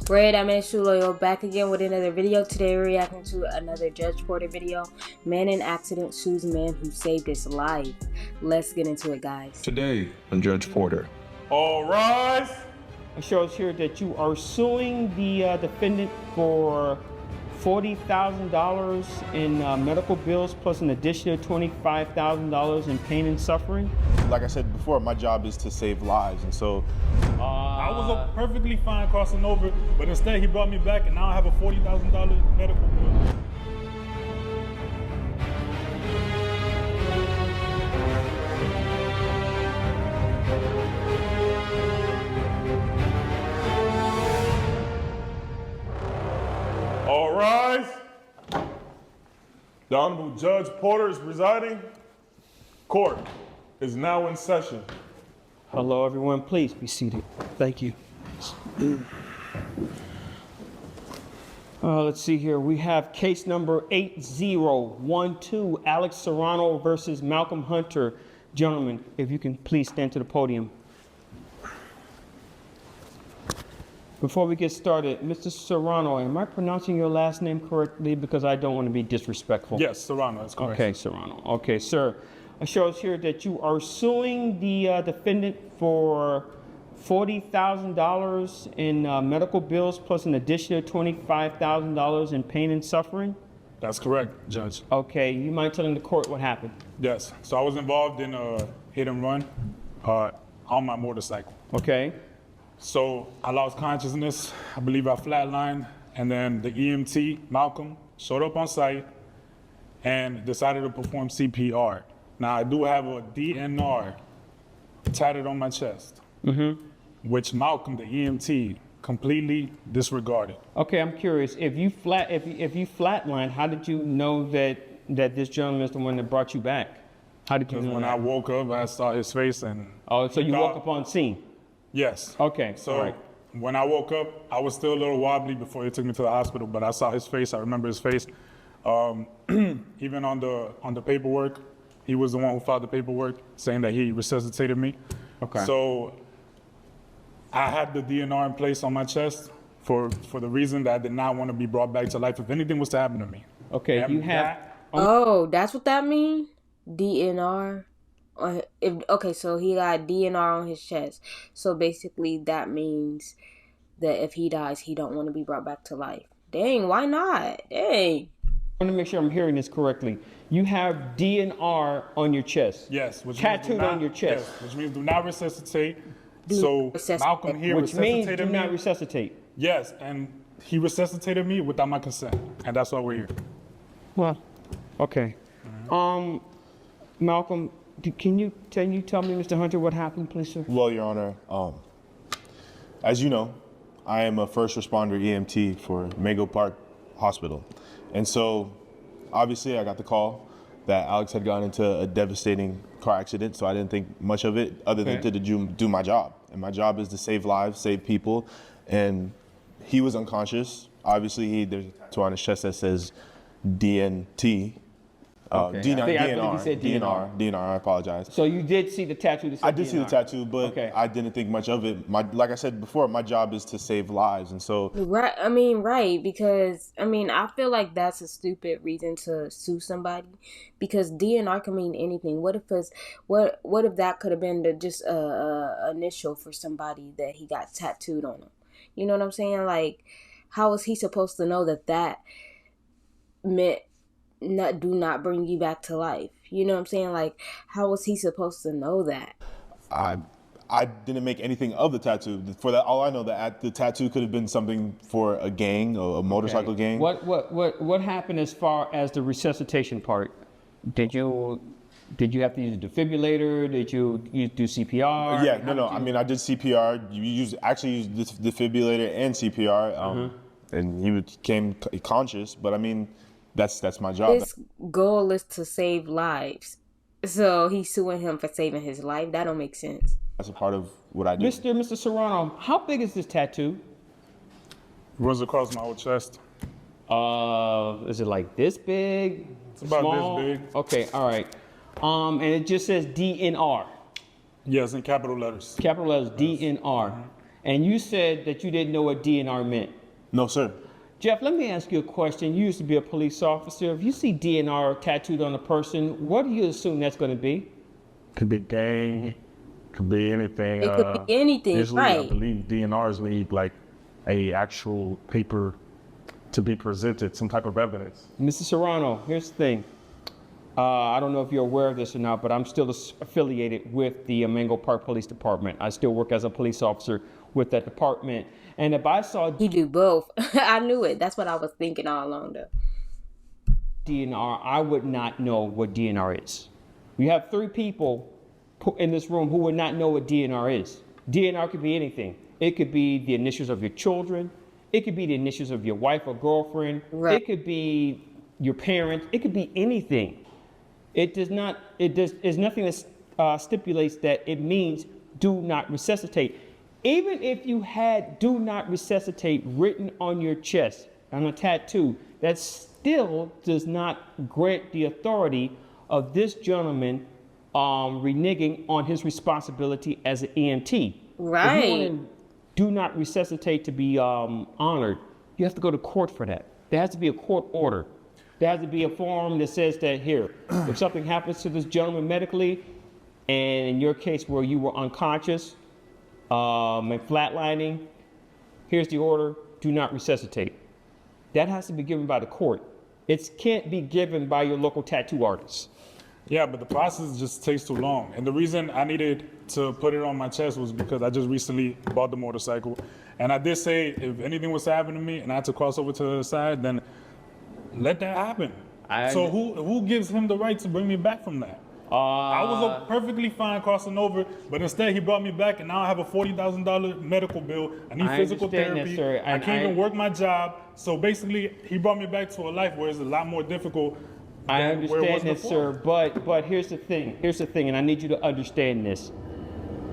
Great, I'm Shuloyo back again with another video. Today we're reacting to another Judge Porter video. Man in accident sues man who saved his life. Let's get into it, guys. Today on Judge Porter. All rise. It shows here that you are suing the defendant for $40,000 in medical bills plus an additional $25,000 in pain and suffering. Like I said before, my job is to save lives, and so I was perfectly fine crossing over, but instead he brought me back, and now I have a $40,000 medical bill. All rise. The Honorable Judge Porter is presiding. Court is now in session. Hello, everyone. Please be seated. Thank you. Let's see here. We have case number 8012, Alex Serrano versus Malcolm Hunter. Gentlemen, if you can please stand to the podium. Before we get started, Mr. Serrano, am I pronouncing your last name correctly? Because I don't want to be disrespectful. Yes, Serrano, that's correct. Okay, Serrano. Okay, sir. It shows here that you are suing the defendant for $40,000 in medical bills plus an additional $25,000 in pain and suffering. That's correct, Judge. Okay, you mind telling the court what happened? Yes, so I was involved in a hit and run on my motorcycle. Okay. So I lost consciousness, I believe I flatlined, and then the EMT, Malcolm, showed up on site and decided to perform CPR. Now I do have a DNR tatted on my chest, which Malcolm, the EMT, completely disregarded. Okay, I'm curious. If you flatlined, how did you know that this gentleman is the one that brought you back? How did you Because know when that? I woke up, I saw his face and... Oh, so you woke up on scene? Yes. Okay, So all right. when I woke up, I was still a little wobbly before they took me to the hospital, but I saw his face. I remember his face. Even on the paperwork, he was the one who filed the paperwork saying that he resuscitated me. Okay. So I had the DNR in place on my chest for the reason that I did not want to be brought back to life if anything was to happen to me. Okay, And you have... that- Oh, that's what that means? DNR? Okay, so he got DNR on his chest. So basically that means that if he dies, he don't want to be brought back to life. Dang, why not? Dang. I want to make sure I'm hearing this correctly. You have DNR on your chest. Yes. Which means Tattooed do not- on your chest. Yes, which means do not resuscitate. So resuscitate. Malcolm here Which means do resuscitated not me. resuscitate. Yes, and he resuscitated me without my consent, and that's why we're here. Well, okay. Malcolm, can you tell me, Mr. Hunter, what happened, please, sir? well, Your Honor, as you know, I am a first responder EMT for Mango Park Hospital, and so obviously I got the call that Alex had gotten into a devastating car accident, so I didn't think much of it other than Okay. to do my job, and my job is to save lives, save people, and he was unconscious. Obviously, there's a tattoo on his chest that says DNT. Okay. I believe he said DNR. I apologize. So you did see the tattoo that said I did see the DNR. tattoo, but Okay. I didn't think much of it. Like I said before, my job is to save lives, and so Right, right, because, I feel like that's a stupid reason to sue somebody, because DNR can mean anything. What if that could have been just a initial for somebody that he got tattooed on him? You know what I'm saying? Like, how is he supposed to know that meant do not bring you back to life? You know what I'm saying? Like, how was he supposed to know that? I didn't make anything of the tattoo. For that, all I know, that the tattoo could have been something for a gang, or a motorcycle gang. What happened as far as the resuscitation part? Did you have to use a defibrillator? Did you do CPR? Yeah, no. I mean, I did CPR. You actually used the defibrillator and CPR, and he became conscious. But I mean, that's my job. His goal is to save lives. So he's suing him for saving his life. That don't make sense. That's a part of what I do. Mr. Serrano, how big is this tattoo? Runs across my whole chest. Is it like this big? It's about Small? this big. Okay, all right. And it just says DNR. Yes, in capital letters. Capital letters DNR. And you said that you didn't know what DNR meant. No, sir. Jeff, let me ask you a question. You used to be a police officer. If you see DNR tattooed on a person, what do you assume that's going to be? Could be gang, could be anything. It could be anything, usually, I right. believe DNRs need like a actual paper to be presented, some type of evidence. Mr. Serrano, here's the thing. I don't know if you're aware of this or not, but I'm still affiliated with the Mango Park Police Department. I still work as a police officer with that department. And if I saw He do both. I knew it. That's what I was thinking all along, though. DNR, I would not know what DNR is. You have 3 people in this room who would not know what DNR is. DNR could be anything. It could be the initials of your children. It could be the initials of your wife or girlfriend. Right. It could be your parents. It could be anything. There's nothing that stipulates that it means do not resuscitate. Even if you had do not resuscitate written on your chest on a tattoo, that still does not grant the authority of this gentleman reneging on his responsibility as an EMT. Right. If you want to do not resuscitate to be honored, you have to go to court for that. There has to be a court order. There has to be a form that says that here, if something happens to this gentleman medically, and in your case where you were unconscious and flatlining, here's the order, do not resuscitate. That has to be given by the court. It can't be given by your local tattoo artist. Yeah, but the process just takes too long. And the reason I needed to put it on my chest was because I just recently bought the motorcycle. And I did say if anything was to happen to me and I had to cross over to the other side, then let that happen. So who gives him the right to bring me back from that? I was perfectly fine crossing over, but instead he brought me back, and now I have a $40,000 medical bill. I need physical understand that, therapy. sir, I and can't even work my job. So basically, he brought me back to a life where it's a lot more difficult. I than where it was understand that, before. sir, but here's the thing. Here's the thing, and I need you to understand this.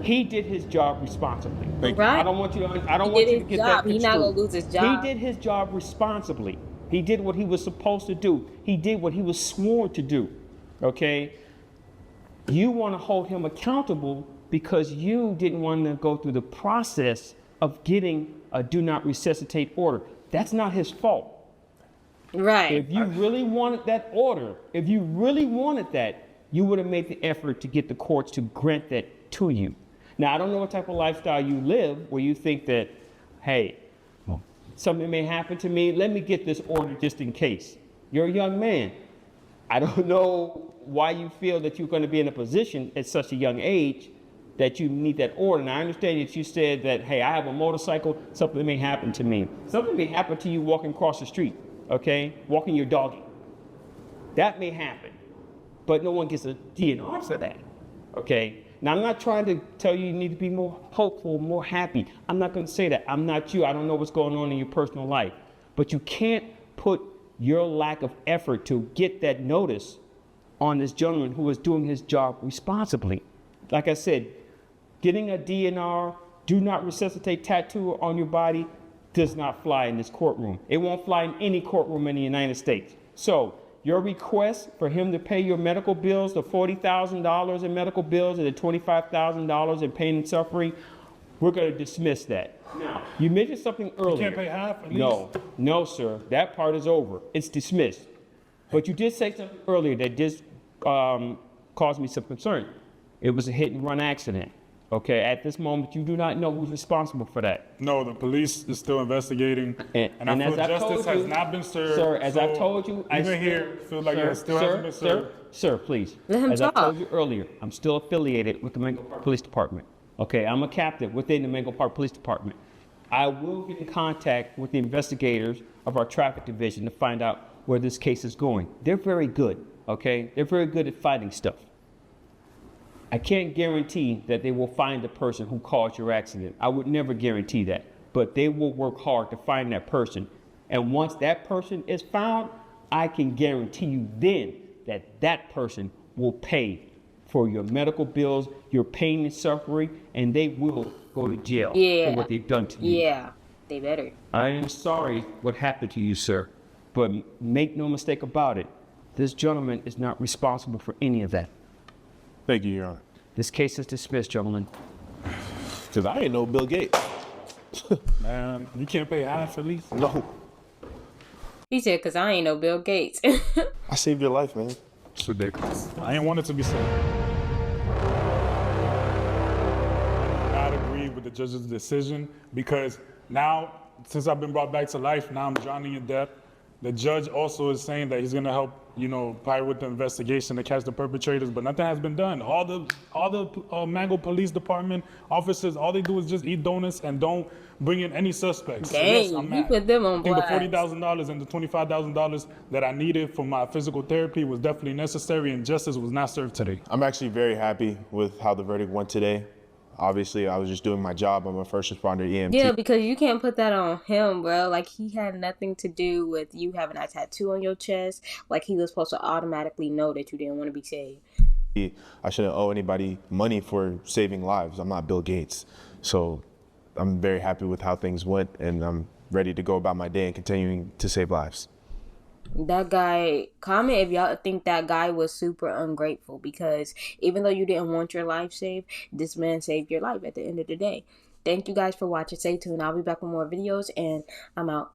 He did his job responsibly. Right. I don't want you to. I don't He want did you to his get job. that He not gonna construed. lose his job. He did his job responsibly. He did what he was supposed to do. He did what he was sworn to do. Okay. You want to hold him accountable because you didn't want to go through the process of getting a do not resuscitate order. That's not his fault. Right. If you really wanted that order, if you really wanted that, you would have made the effort to get the courts to grant that to you. Now, I don't know what type of lifestyle you live where you think that, hey, something may happen to me. Let me get this order just in case. You're a young man. I don't know why you feel that you're going to be in a position at such a young age that you need that order. And I understand that you said that, hey, I have a motorcycle, something may happen to me. Something may happen to you walking across the street, okay? Walking your doggy. That may happen, but no one gets a DNR for that, okay? Now, I'm not trying to tell you need to be more hopeful, more happy. I'm not going to say that. I'm not you. I don't know what's going on in your personal life. But you can't put your lack of effort to get that notice on this gentleman who was doing his job responsibly. Like I said, getting a DNR, do not resuscitate tattoo on your body does not fly in this courtroom. It won't fly in any courtroom in the United States. So your request for him to pay your medical bills, the $40,000 in medical bills and the $25,000 in pain and suffering, we're going to dismiss that. Now, you mentioned something earlier. You can't pay half at No, no, sir. That part is over. It's dismissed. But you did say something earlier that did caused me some concern. It was a hit and run accident. Okay, at this moment, you do not know who's responsible for that. No, the police is still investigating, and I and feel as I told justice has you- not been served. Sir, as I so told you, I even here feel like it still hasn't been served. Sir, please. Let him As talk. I told you earlier, I'm still affiliated with the Mango Park Police Department. Okay, I'm a captain within the Mango Park Police Department. I will get in contact with the investigators of our traffic division to find out where this case is going. They're very good, okay? They're very good at fighting stuff. I can't guarantee that they will find the person who caused your accident. I would never guarantee that. But they will work hard to find that person. And once that person is found, I can guarantee you then that that person will pay for your medical bills, your pain and suffering, and they will go to jail Yeah. for what they've done to you. Yeah. They better. I am sorry what happened to you, sir. But make no mistake about it, this gentleman is not responsible for any of that. Thank you, Your Honor. This case is dismissed, gentlemen. Because I didn't know Bill Gates. Man, you can't pay half at least? No, He said, "Cause I ain't no Bill Gates." I saved your life, man. It's ridiculous. I ain't want it to be so. I agree with the judge's decision because now, since I've been brought back to life, now I'm drowning in debt. The judge also is saying that he's going to help, probably with the investigation to catch the perpetrators, but nothing has been done. All the Mango Police Department officers, all they do is just eat donuts and don't bring in any suspects. So yes, Dang, I'm you mad. put them on I think the blast. $40,000 and the $25,000 that I needed for my physical therapy was definitely necessary, and justice was not served today. I'm actually very happy with how the verdict went today. Obviously, I was just doing my job. I'm a first responder EMT. Yeah, because you can't put that on him, bro. Like, he had nothing to do with you having a tattoo on your chest. Like, he was supposed to automatically know that you didn't want to be saved. I shouldn't owe anybody money for saving lives. I'm not Bill Gates. So I'm very happy with how things went, and I'm ready to go about my day and continuing to save lives. That guy, comment if y'all think that guy was super ungrateful, because even though you didn't want your life saved, this man saved your life at the end of the day. Thank you guys for watching. Stay tuned. I'll be back with more videos, and I'm out.